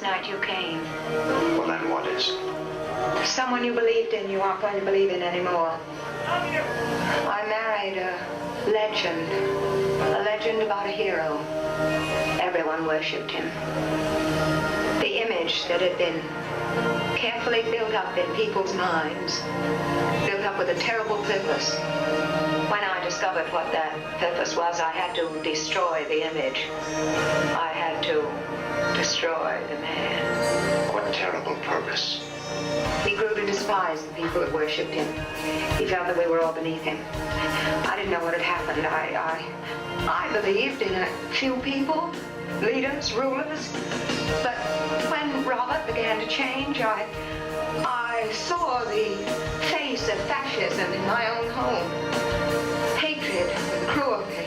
night you came. Well, then what is? Someone you believed in, you aren't going to believe in anymore. I married a legend about a hero. Everyone worshipped him. The image that had been carefully built up in people's minds, built up with a terrible purpose. When I discovered what that purpose was, I had to destroy the image. I had to destroy the man. What terrible purpose? He grew to despise the people that worshipped him. He felt that we were all beneath him. I didn't know what had happened. I believed in a few people, leaders, rulers. But when Robert began to change, I saw the face of fascism in my own home. Hatred and cruelty.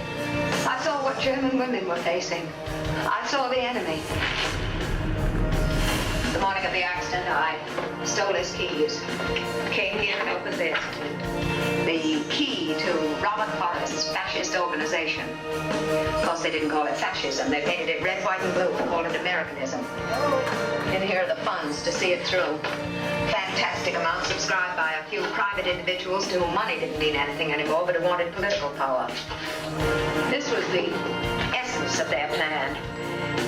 I saw what German women were facing. I saw the enemy. The morning of the accident, I stole his keys. Came here and opened this. The key to Robert Forrest's fascist organization. Of course, they didn't call it fascism. They painted it red, white, and blue and called it Americanism. And here are the funds to see it through. Fantastic amounts subscribed by a few private individuals to whom money didn't mean anything anymore, but who wanted political power. This was the essence of their plan.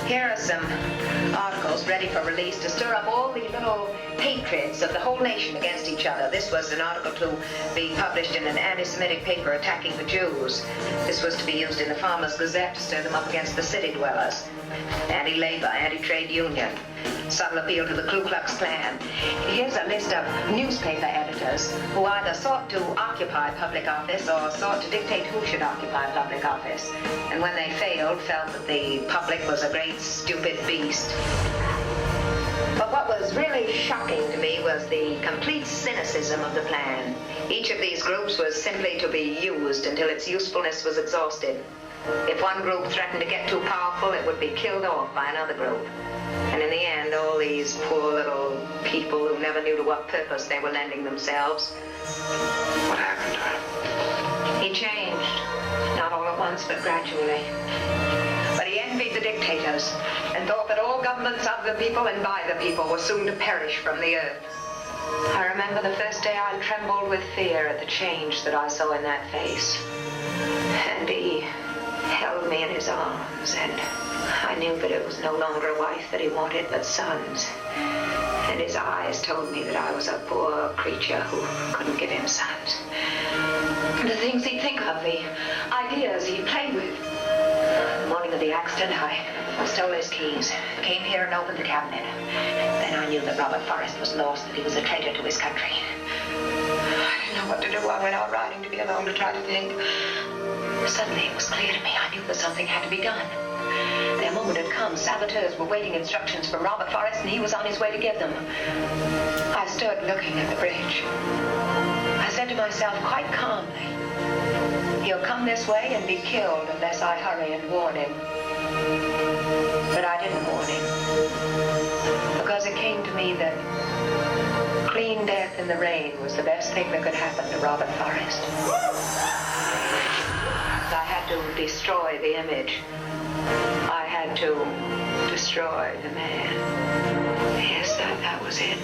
Here are some articles ready for release to stir up all the little hatreds of the whole nation against each other. This was an article to be published in an anti-Semitic paper attacking the Jews. This was to be used in the Farmers' Gazette to stir them up against the city dwellers. Anti-labor, anti-trade union, subtle appeal to the Ku Klux Klan. Here's a list of newspaper editors who either sought to occupy public office or sought to dictate who should occupy public office. And when they failed, felt that the public was a great stupid beast. But what was really shocking to me was the complete cynicism of the plan. Each of these groups was simply to be used until its usefulness was exhausted. If one group threatened to get too powerful, it would be killed off by another group. And in the end, all these poor little people who never knew to what purpose they were lending themselves. What happened to him? He changed. Not all at once, but gradually. But he envied the dictators and thought that all governments of the people and by the people were soon to perish from the earth. I remember the first day I trembled with fear at the change that I saw in that face. And he held me in his arms, and I knew that it was no longer a wife that he wanted, but sons. And his eyes told me that I was a poor creature who couldn't give him sons. The things he'd think of, the ideas he'd play with. The morning of the accident, I stole his keys, came here and opened the cabinet. Then I knew that Robert Forrest was lost, that he was a traitor to his country. I didn't know what to do. I went out riding to be alone to try to think. Suddenly it was clear to me. I knew that something had to be done. Their moment had come. Saboteurs were waiting instructions from Robert Forrest, and he was on his way to give them. I stood looking at the bridge. I said to myself quite calmly, he'll come this way and be killed unless I hurry and warn him. But I didn't warn him, because it came to me that clean death in the rain was the best thing that could happen to Robert Forrest. I had to destroy the image. I had to destroy the man. Yes, that was it.